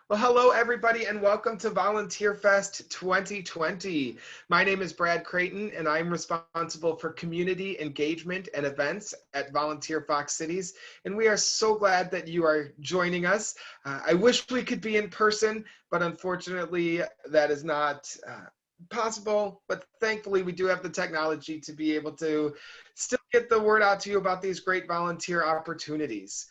Well, hello, everybody, and welcome to VolunteerFest 2020. My name is Brad Creighton, and I'm responsible for community engagement and events at Volunteer Fox Cities. And we are so glad that you are joining us. I wish we could be in person, but unfortunately, that is not possible. But thankfully, we do have the technology to be able to still get the word out to you about these great volunteer opportunities.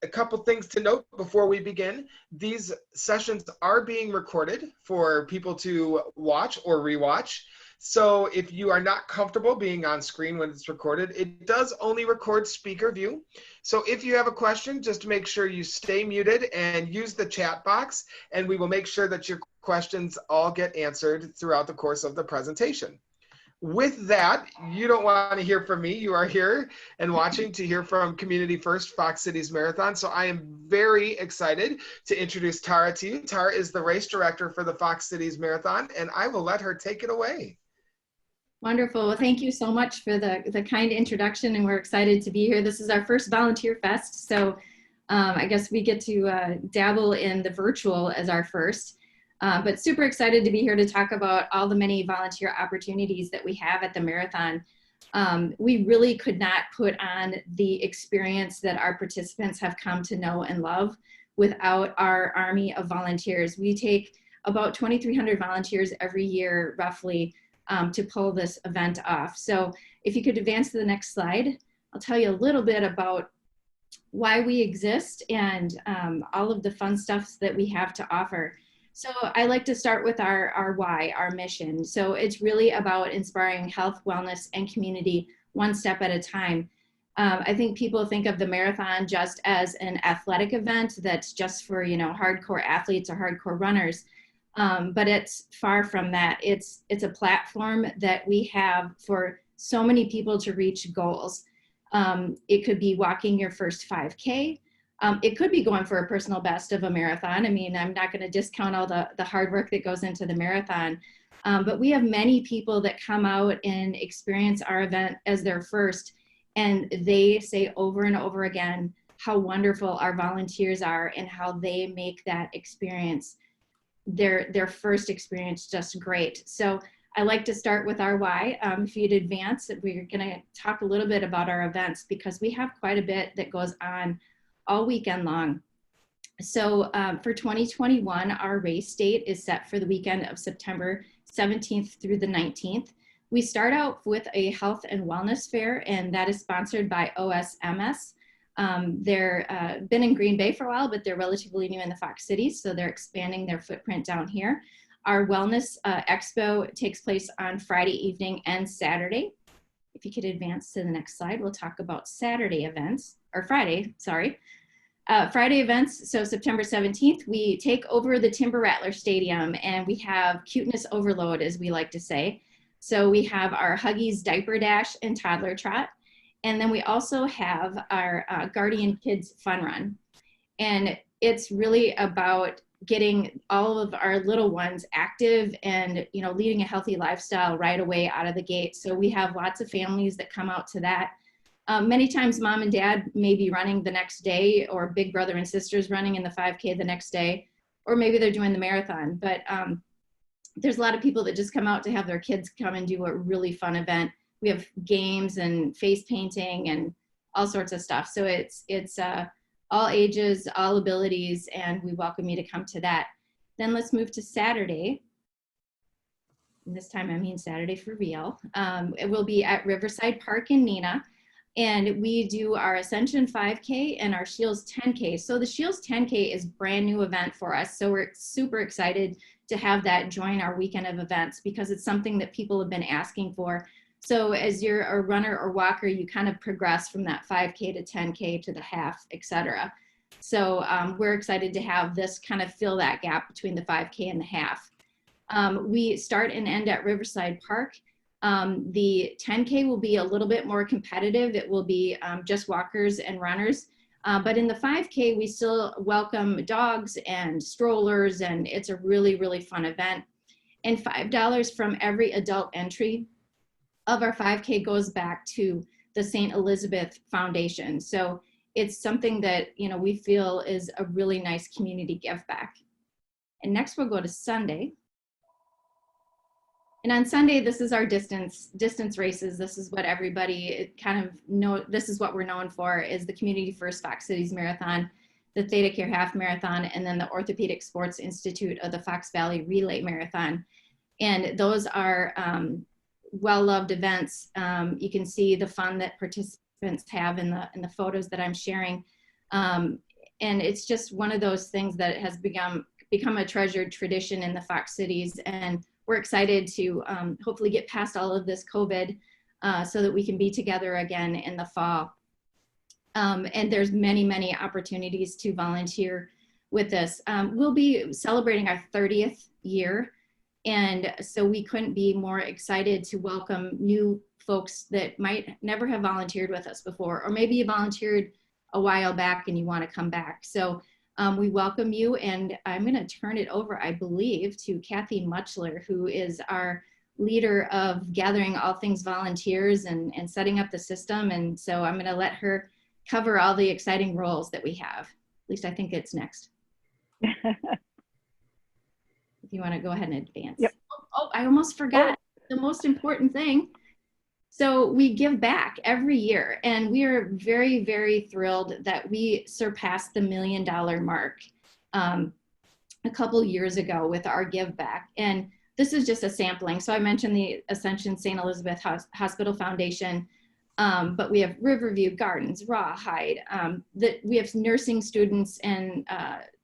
A couple things to note before we begin. These sessions are being recorded for people to watch or rewatch. So if you are not comfortable being on screen when it's recorded, it does only record speaker view. So if you have a question, just make sure you stay muted and use the chat box, and we will make sure that your questions all get answered throughout the course of the presentation. With that, you don't want to hear from me. You are here and watching to hear from Community First Fox Cities Marathon. So I am very excited to introduce Tara to you. Tara is the race director for the Fox Cities Marathon, and I will let her take it away. Wonderful. Well, thank you so much for the kind introduction, and we're excited to be here. This is our first Volunteer Fest, so I guess we get to dabble in the virtual as our first. But super excited to be here to talk about all the many volunteer opportunities that we have at the marathon. We really could not put on the experience that our participants have come to know and love without our army of volunteers. We take about 2,300 volunteers every year, roughly, to pull this event off. So if you could advance to the next slide, I'll tell you a little bit about why we exist and all of the fun stuff that we have to offer. So I like to start with our why, our mission. So it's really about inspiring health, wellness, and community one step at a time. I think people think of the marathon just as an athletic event that's just for, hardcore athletes or hardcore runners. But it's far from that. It's a platform that we have for so many people to reach goals. It could be walking your first 5K. It could be going for a personal best of a marathon. I mean, I'm not going to discount all the hard work that goes into the marathon, but we have many people that come out and experience our event as their first, and they say over and over again how wonderful our volunteers are and how they make that experience, their first experience, just great. So I like to start with our why. If you'd advance, we're going to talk a little bit about our events because we have quite a bit that goes on all weekend long. So for 2021, our race date is set for the weekend of September 17th through the 19th. We start out with a health and wellness fair, and that is sponsored by OSMS. They're been in Green Bay for a while, but they're relatively new in the Fox Cities, so they're expanding their footprint down here. Our wellness expo takes place on Friday evening and Saturday. If you could advance to the next slide, we'll talk about Saturday events, or Friday, sorry. Friday events, so September 17th, we take over the Timber Rattler Stadium, and we have cuteness overload, as we like to say. So we have our Huggies Diaper Dash and Toddler Trot, and then we also have our Guardian Kids Fun Run. And it's really about getting all of our little ones active and leading a healthy lifestyle right away out of the gate. So we have lots of families that come out to that. Many times mom and dad may be running the next day, or big brother and sisters running in the 5K the next day, or maybe they're doing the marathon. But there's a lot of people that just come out to have their kids come and do a really fun event. We have games and face painting and all sorts of stuff. So it's all ages, all abilities, and we welcome you to come to that. Then let's move to Saturday. And this time I mean Saturday for real. It will be at Riverside Park in Neenah. And we do our Ascension 5K and our Shields 10K. So the Shields 10K is a brand new event for us. So we're super excited to have that join our weekend of events because it's something that people have been asking for. So as you're a runner or walker, you kind of progress from that 5K to 10K to the half, etc. So we're excited to have this kind of fill that gap between the 5K and the half. We start and end at Riverside Park. The 10K will be a little bit more competitive. It will be just walkers and runners. But in the 5K, we still welcome dogs and strollers, and it's a really, really fun event. And $5 from every adult entry of our 5K goes back to the St. Elizabeth Foundation. So it's something that we feel is a really nice community give back. And next we'll go to Sunday. And on Sunday, this is our distance races. This is what everybody kind of know. This is what we're known for, is the Community First Fox Cities Marathon, the Theta Care Half Marathon, and then the Orthopedic Sports Institute of the Fox Valley Relay Marathon. And those are well-loved events. You can see the fun that participants have in the photos that I'm sharing. And it's just one of those things that has become a treasured tradition in the Fox Cities. And we're excited to hopefully get past all of this COVID so that we can be together again in the fall. And there's many, many opportunities to volunteer with this. We'll be celebrating our 30th year. And so we couldn't be more excited to welcome new folks that might never have volunteered with us before, or maybe you volunteered a while back and you want to come back. So we welcome you, and I'm going to turn it over, I believe, to Kathy Muchler, who is our leader of gathering all things volunteers and setting up the system. And so I'm going to let her cover all the exciting roles that we have. At least I think it's next. If you want to go ahead and advance. Yep. Oh, I almost forgot the most important thing. So we give back every year, and we are very, very thrilled that we surpassed the $1 million mark a couple years ago with our give back. And this is just a sampling. So I mentioned the Ascension St. Elizabeth Hospital Foundation, but we have Riverview Gardens, Rawhide. We have nursing students and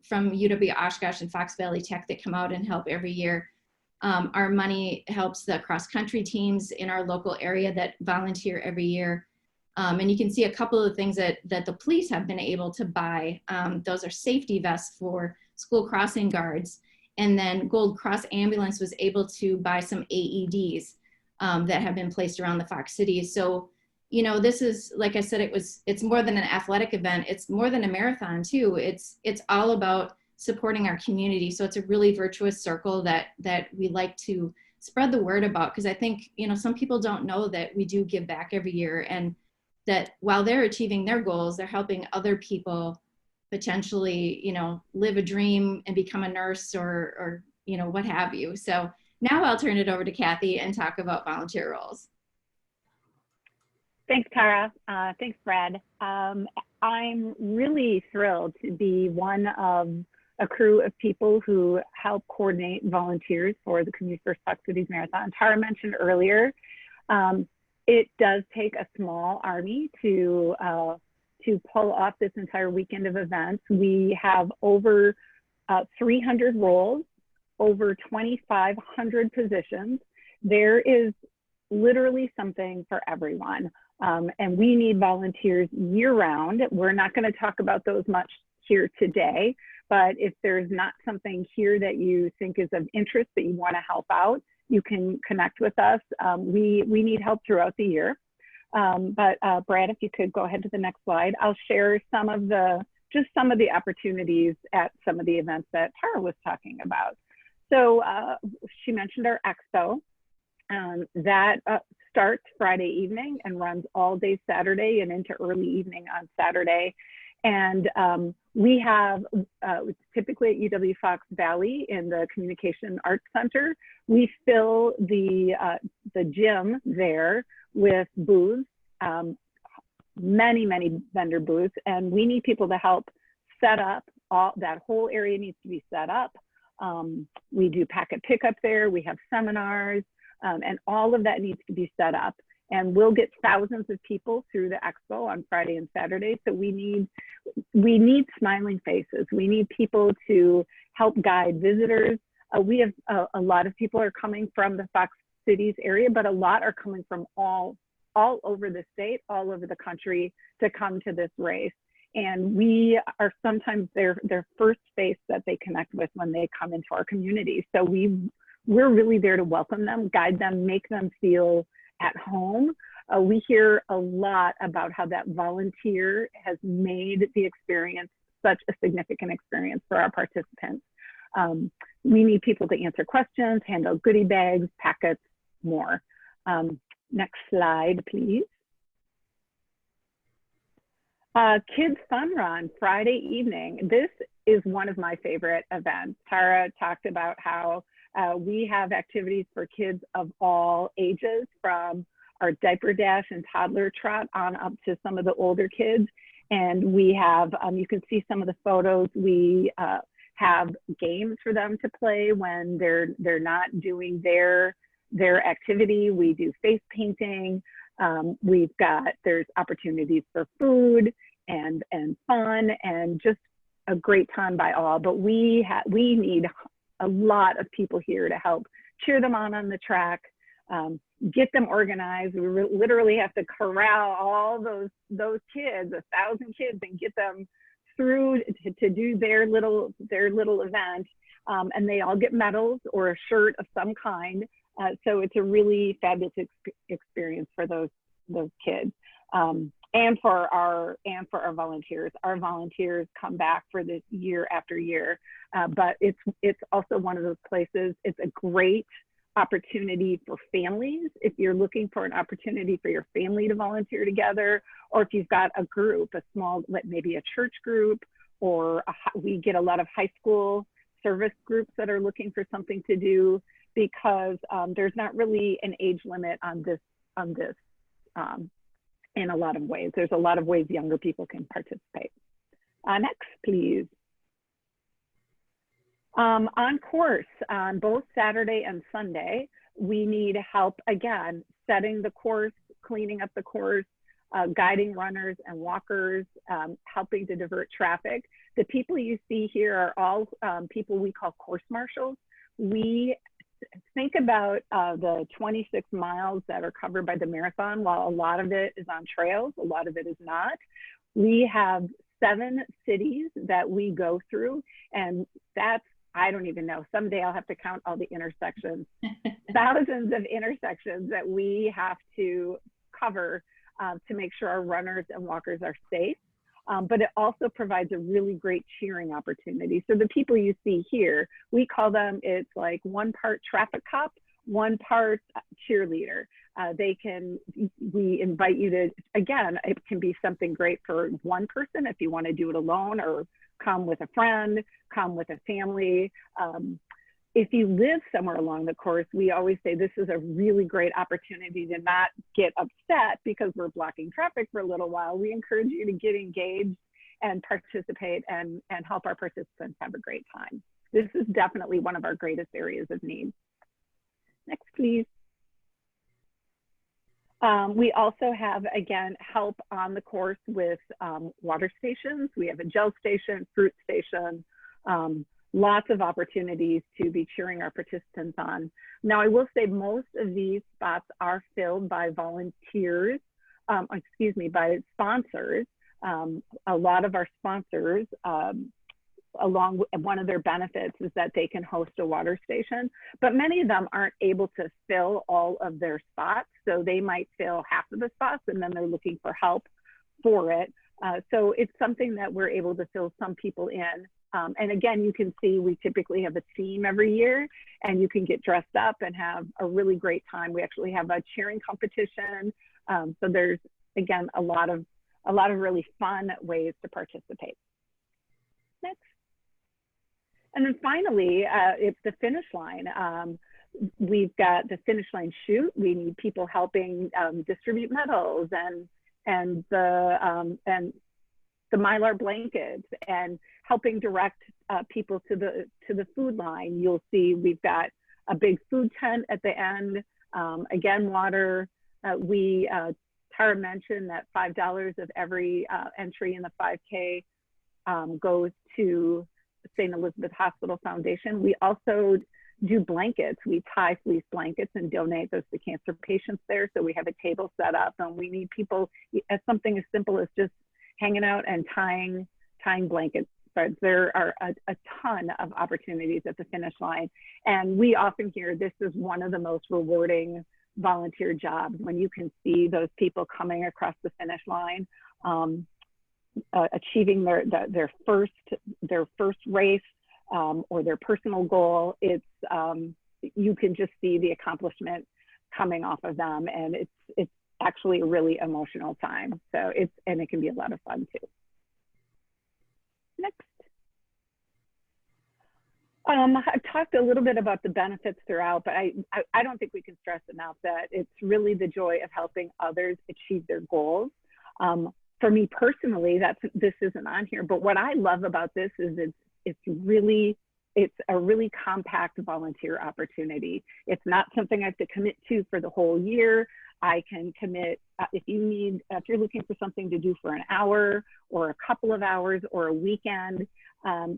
from UW-Oshkosh and Fox Valley Tech that come out and help every year. Our money helps the cross-country teams in our local area that volunteer every year. And you can see a couple of things that the police have been able to buy. Those are safety vests for school crossing guards. And then Gold Cross Ambulance was able to buy some AEDs that have been placed around the Fox Cities. So, you know, this is, like I said, it's more than an athletic event. It's more than a marathon too. It's all about supporting our community. So it's a really virtuous circle that we like to spread the word about, because I think, you know, some people don't know that we do give back every year, and that while they're achieving their goals, they're helping other people potentially, you know, live a dream and become a nurse or you know, what have you. So now I'll turn it over to Kathy and talk about volunteer roles. Thanks, Tara. Thanks, Brad. I'm really thrilled to be one of a crew of people who help coordinate volunteers for the Community First Fox Cities Marathon. Tara mentioned earlier, it does take a small army to pull off this entire weekend of events. We have over 300 roles, over 2,500 positions. There is literally something for everyone. And we need volunteers year round. We're not going to talk about those much here today, but if there's not something here that you think is of interest that you want to help out, you can connect with us. We need help throughout the year. But Brad, if you could go ahead to the next slide, I'll share some of the opportunities at some of the events that Tara was talking about. So she mentioned our expo. That starts Friday evening and runs all day Saturday and into early evening on Saturday. And we have, typically at UW Fox Valley in the Communication Arts Center, we fill the gym there with booths, many vendor booths, and we need people to help set up. That whole area needs to be set up. We do packet pickup there, we have seminars, and all of that needs to be set up. And we'll get thousands of people through the expo on Friday and Saturday. So we need smiling faces. We need people to help guide visitors. We have a lot of people are coming from the Fox Cities area, but a lot are coming from all over the state, all over the country to come to this race. And we are sometimes their first face that they connect with when they come into our community. So we're really there to welcome them, guide them, make them feel at home. We hear a lot about how that volunteer has made the experience such a significant experience for our participants. We need people to answer questions, hand out goodie bags, packets, more. Next slide, please. Kids Fun Run, Friday evening. This is one of my favorite events. Tara talked about how we have activities for kids of all ages, from our Diaper Dash and Toddler Trot on up to some of the older kids. And we have, you can see some of the photos. We have games for them to play when they're not doing their activity. We do face painting. There's opportunities for food and fun, and just a great time by all. But we need a lot of people here to help cheer them on the track, get them organized. We literally have to corral all those kids, 1,000 kids, and get them through to do their little event. And they all get medals or a shirt of some kind. So it's a really fabulous experience for those kids, and for our volunteers. Our volunteers come back for this year after year, but it's also one of those places. It's a great opportunity for families. If you're looking for an opportunity for your family to volunteer together, or if you've got a group, a small, maybe a church group, or we get a lot of high school service groups that are looking for something to do, because there's not really an age limit on this in a lot of ways. There's a lot of ways younger people can participate. Next, please. On course, on both Saturday and Sunday, we need help, again, setting the course, cleaning up the course, guiding runners and walkers, helping to divert traffic. The people you see here are all people we call course marshals. We think about the 26 miles that are covered by the marathon. While a lot of it is on trails, a lot of it is not. We have 7 cities that we go through, and that's, I don't even know, someday I'll have to count all the intersections, thousands of intersections that we have to cover to make sure our runners and walkers are safe. But it also provides a really great cheering opportunity. So the people you see here, we call them, it's like 1 part traffic cop, 1 part cheerleader. We invite you to, again, it can be something great for one person if you want to do it alone, or come with a friend, come with a family. If you live somewhere along the course, we always say this is a really great opportunity to not get upset because we're blocking traffic for a little while. We encourage you to get engaged and participate and help our participants have a great time. This is definitely one of our greatest areas of need. Next, please. We also have, again, help on the course with water stations. We have a gel station, fruit station, lots of opportunities to be cheering our participants on. Now, I will say most of these spots are filled by volunteers, by sponsors. A lot of our sponsors, along with one of their benefits is that they can host a water station, but many of them aren't able to fill all of their spots. So they might fill half of the spots and then they're looking for help for it. So it's something that we're able to fill some people in. And again, you can see we typically have a theme every year, and you can get dressed up and have a really great time. We actually have a cheering competition. So there's, again, a lot of really fun ways to participate. Next. And then finally, it's the finish line. We've got the finish line chute. We need people helping distribute medals and the Mylar blankets, and helping direct people to the food line. You'll see we've got a big food tent at the end. Again, water. Tara mentioned that $5 of every entry in the 5K goes to St. Elizabeth Hospital Foundation. We also do blankets. We tie fleece blankets and donate those to cancer patients there. So we have a table set up, and we need people as something as simple as just hanging out and tying blankets. But there are a ton of opportunities at the finish line. And we often hear this is one of the most rewarding volunteer jobs, when you can see those people coming across the finish line, achieving their first race or their personal goal. It's you can just see the accomplishment coming off of them, and actually a really emotional time. So and it can be a lot of fun too. Next. I've talked a little bit about the benefits throughout, but I don't think we can stress enough that it's really the joy of helping others achieve their goals. For me personally, this isn't on here, but what I love about this is it's a really compact volunteer opportunity. It's not something I have to commit to for the whole year. I can commit if you're looking for something to do for an hour or a couple of hours or a weekend.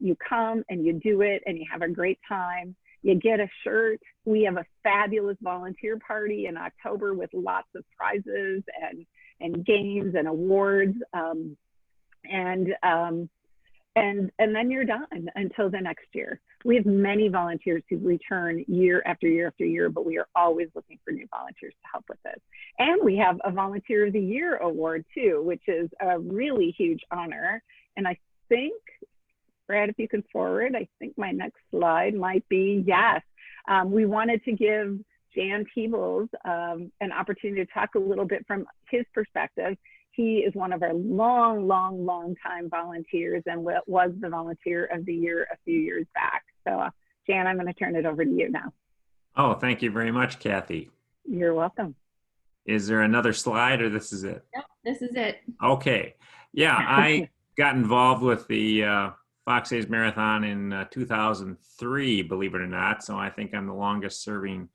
You come and you do it and you have a great time. You get a shirt. We have a fabulous volunteer party in October with lots of prizes and games and awards. And then you're done until the next year. We have many volunteers who return year after year after year, but we are always looking for new volunteers to help with this. And we have a Volunteer of the Year award too, which is a really huge honor. And I think, Brad, if you can forward, I think my next slide might be, yes. We wanted to give Jan Peebles an opportunity to talk a little bit from his perspective. He is one of our long time volunteers and was the Volunteer of the Year a few years back. So Jan, I'm going to turn it over to you now. Oh, thank you very much, Kathy. You're welcome. Is there another slide or this is it? Yep, this is it. Okay. Yeah, I got involved with the Fox Days Marathon in 2003, believe it or not. So I think I'm the longest serving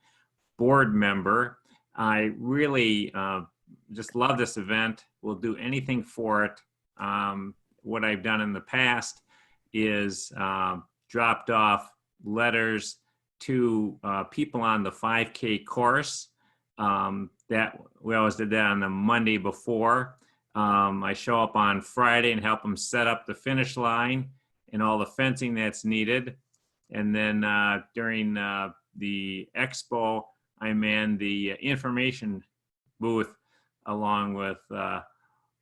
board member. I really just love this event. We'll do anything for it. What I've done in the past is dropped off letters to people on the 5K course. That we always did that on the Monday before. I show up on Friday and help them set up the finish line and all the fencing that's needed. And then during the expo, I man the information booth along with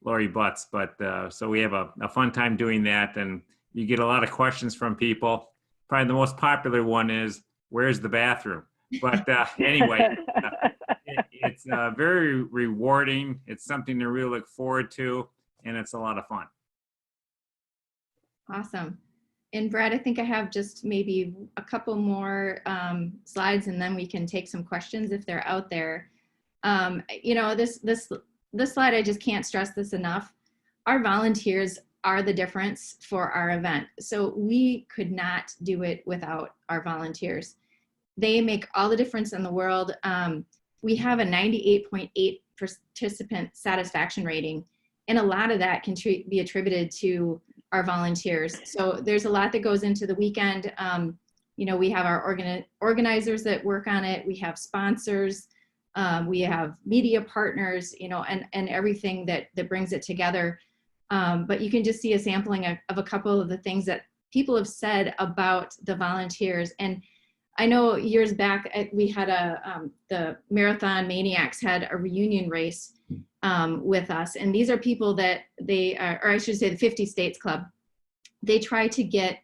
Lori Butts. But so we have a fun time doing that, and you get a lot of questions from people. Probably the most popular one is, where's the bathroom? But anyway, it's very rewarding. It's something to really look forward to, and it's a lot of fun. Awesome. And Brad, I think I have just maybe a couple more slides, and then we can take some questions if they're out there. You know, this slide, I just can't stress this enough. Our volunteers are the difference for our event. So we could not do it without our volunteers. They make all the difference in the world. We have a 98.8 participant satisfaction rating, and a lot of that can be attributed to our volunteers. So there's a lot that goes into the weekend. You know, we have our organizers that work on it. We have sponsors. We have media partners, you know, and everything that brings it together. But you can just see a sampling of a couple of the things that people have said about the volunteers. And I know years back we had the Marathon Maniacs had a reunion race with us. And these are people that or I should say the 50 States Club. They try to get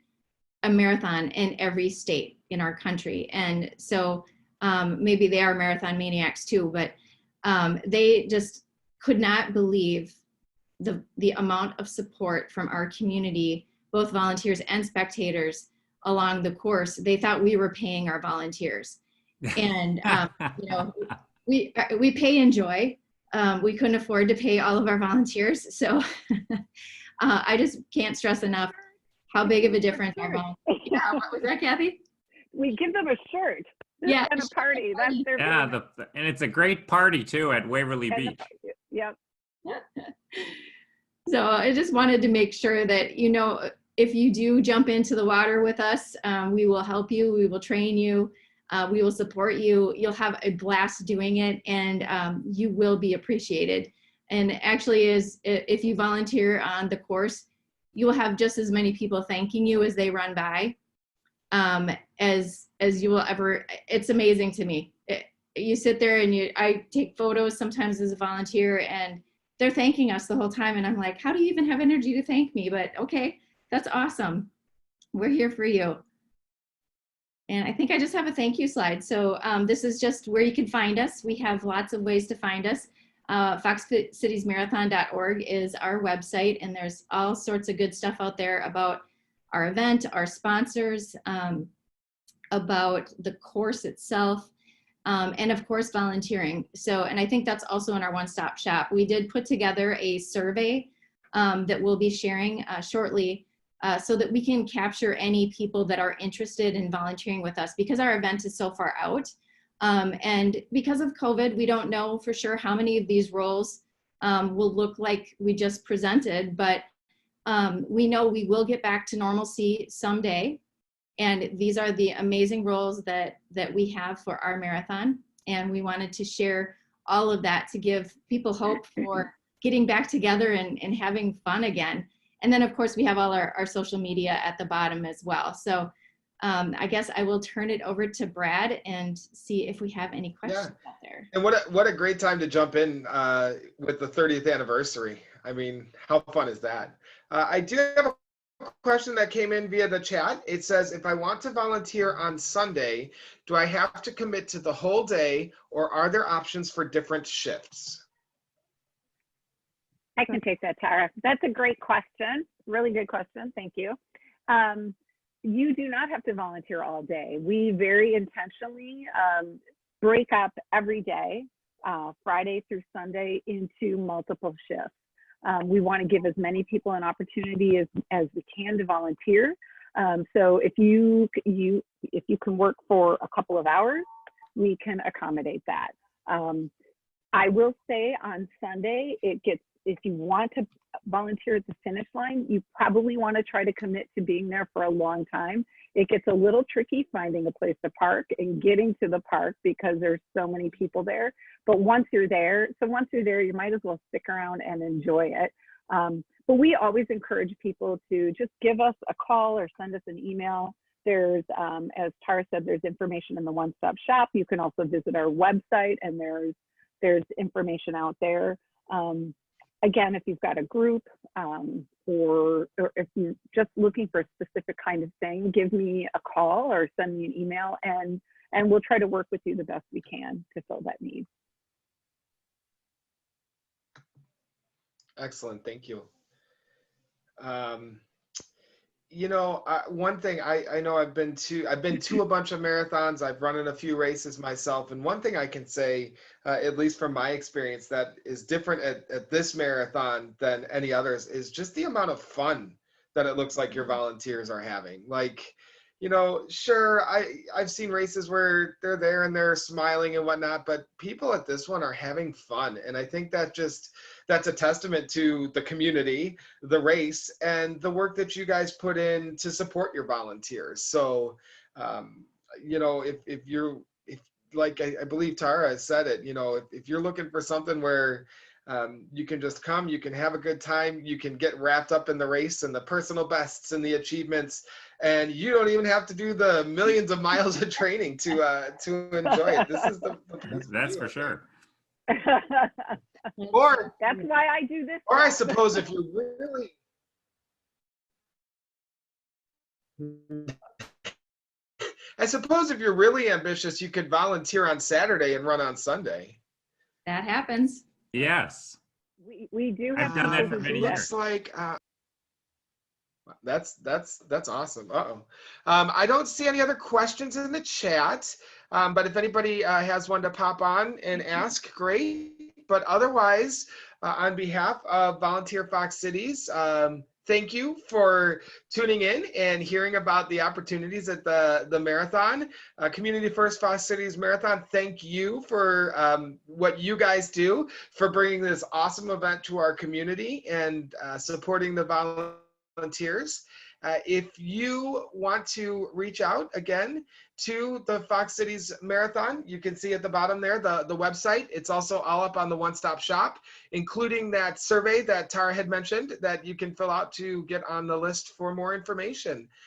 a marathon in every state in our country. And so maybe they are marathon maniacs too, but they just could not believe the amount of support from our community, both volunteers and spectators along the course. They thought we were paying our volunteers. And you know, we pay in joy. We couldn't afford to pay all of our volunteers. So I just can't stress enough how big of a difference our volunteers. Yeah, what was that, Kathy? We give them a shirt. This Yeah, kind of party. That's their Yeah, and it's a great party too at Waverly Beach. Yep. So I just wanted to make sure that, you know, if you do jump into the water with us, we will help you. We will train you. We will support you. You'll have a blast doing it, and you will be appreciated. And actually, if you volunteer on the course, you will have just as many people thanking you as they run by, as you will ever. It's amazing to me. You sit there and I take photos sometimes as a volunteer, and they're thanking us the whole time. And I'm like, how do you even have energy to thank me? But okay, that's awesome. We're here for you. And I think I just have a thank you slide. So this is just where you can find us. We have lots of ways to find us. FoxCitiesMarathon.org is our website, and there's all sorts of good stuff out there about our event, our sponsors, about the course itself, and of course volunteering. So, and I think that's also in our one-stop shop. We did put together a survey that we'll be sharing shortly, so that we can capture any people that are interested in volunteering with us, because our event is so far out. And because of COVID, we don't know for sure how many of these roles will look like we just presented, but we know we will get back to normalcy someday. And these are the amazing roles that we have for our marathon. And we wanted to share all of that to give people hope for getting back together and having fun again. And then of course we have all our social media at the bottom as well. So I guess I will turn it over to Brad and see if we have any questions out there. And what a great time to jump in with the 30th anniversary. I mean, how fun is that? I do have a question that came in via the chat. It says, if I want to volunteer on Sunday, do I have to commit to the whole day, or are there options for different shifts? I can take that, Tara. That's a great question. Really good question. Thank you. You do not have to volunteer all day. We very intentionally break up every day, Friday through Sunday, into multiple shifts. We want to give as many people an opportunity as we can to volunteer. So if you can work for a couple of hours, we can accommodate that. I will say on Sunday, if you want to volunteer at the finish line, you probably want to try to commit to being there for a long time. It gets a little tricky finding a place to park and getting to the park because there's so many people there. But once you're there, you might as well stick around and enjoy it. But we always encourage people to just give us a call or send us an email. There's, as Tara said, there's information in the one-stop shop. You can also visit our website, and there's information out there. Again, if you've got a group or if you're just looking for a specific kind of thing, give me a call or send me an email, and we'll try to work with you the best we can to fill that need. Excellent, thank you. You know, one thing I know I've been to a bunch of marathons. I've run in a few races myself, and one thing I can say, at least from my experience, that is different at this marathon than any others is just the amount of fun that it looks like your volunteers are having. Like, you know, sure, I've seen races where they're there and they're smiling and whatnot, but people at this one are having fun, and I think that's a testament to the community, the race, and the work that you guys put in to support your volunteers. So, you know, if like I believe Tara said it, you know, if you're looking for something where you can just come, you can have a good time, you can get wrapped up in the race and the personal bests and the achievements, and you don't even have to do the millions of miles of training to enjoy it. This is the That's for sure. Or that's why I do this. Or I suppose if you really if you're really ambitious, you could volunteer on Saturday and run on Sunday. That happens. Yes. We do have I've done that for people who many do that. years. Looks like that's awesome. I don't see any other questions in the chat, but if anybody has one to pop on and ask, great. But otherwise, on behalf of Volunteer Fox Cities, thank you for tuning in and hearing about the opportunities at the marathon. Community First Fox Cities Marathon, thank you for what you guys do for bringing this awesome event to our community and supporting the volunteers. If you want to reach out again to the Fox Cities Marathon, you can see at the bottom there the website. It's also all up on the one-stop shop, including that survey that Tara had mentioned that you can fill out to get on the list for more information.